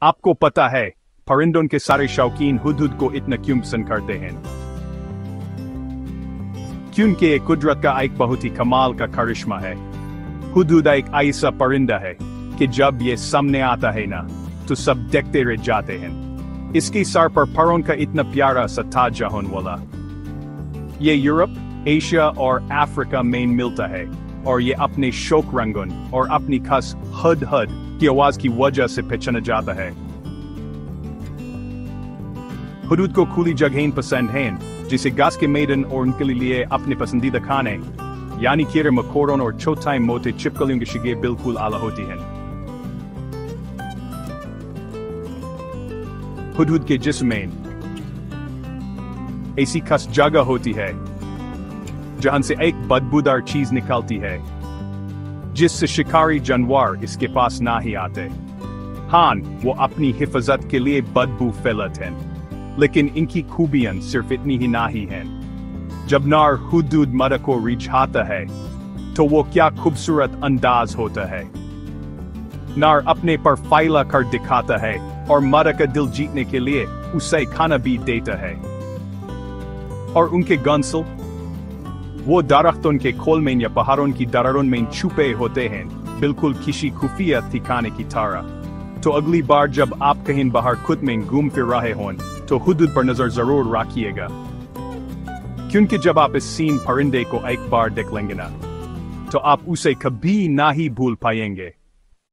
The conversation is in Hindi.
आपको पता है परिंदों के सारे शौकीन हुदहुद को इतना क्यों पसंद करते हैं? क्योंकि ये कुदरत का एक बहुत ही कमाल का करिश्मा है। हुदहुद एक ऐसा परिंदा है कि जब ये सामने आता है ना, तो सब देखते रह जाते हैं। इसकी सर पर परों का इतना प्यारा सा ताज होने वाला। ये यूरोप, एशिया और अफ्रीका में मिलता है और ये अपने शोक रंगन और अपनी खास हद हद की आवाज की वजह से पहचाना जाता है। हुदहुद को खुली जगहें पसंद हैं, जिसे घास के मैदान और उनके लिए अपने पसंदीदा खाने यानी कीड़े मकोड़ों और छोटे मोटे छिपकलियों की शिगे बिल्कुल आला होती हैं। हुदहुद के जिस्म में ऐसी खास जगह होती है जहां से एक बदबूदार चीज निकलती है, जिससे शिकारी जानवर इसके पास ना ही आते। हाँ, वो अपनी हिफाजत के लिए बदबू फैलाते हैं, लेकिन इनकी खूबियां सिर्फ इतनी ही ना ही हैं। जब नर हुदहुद मादा को रिझाता है तो वो क्या खूबसूरत अंदाज होता है। नर अपने पर फैला कर दिखाता है और मादा का दिल जीतने के लिए उसे खाना भी देता है। और उनके घोंसले वो दरख्तों के खोल में या पहाड़ों की दरारों में छुपे होते हैं, बिल्कुल किसी खुफिया ठिकाने की तरह। तो अगली बार जब आप कहीं बाहर खुद में घूम फिर रहे हों तो हुदहुद पर नजर जरूर रखिएगा, क्योंकि जब आप इस सीन परिंदे को एक बार देख लेंगे ना, तो आप उसे कभी ना ही भूल पाएंगे।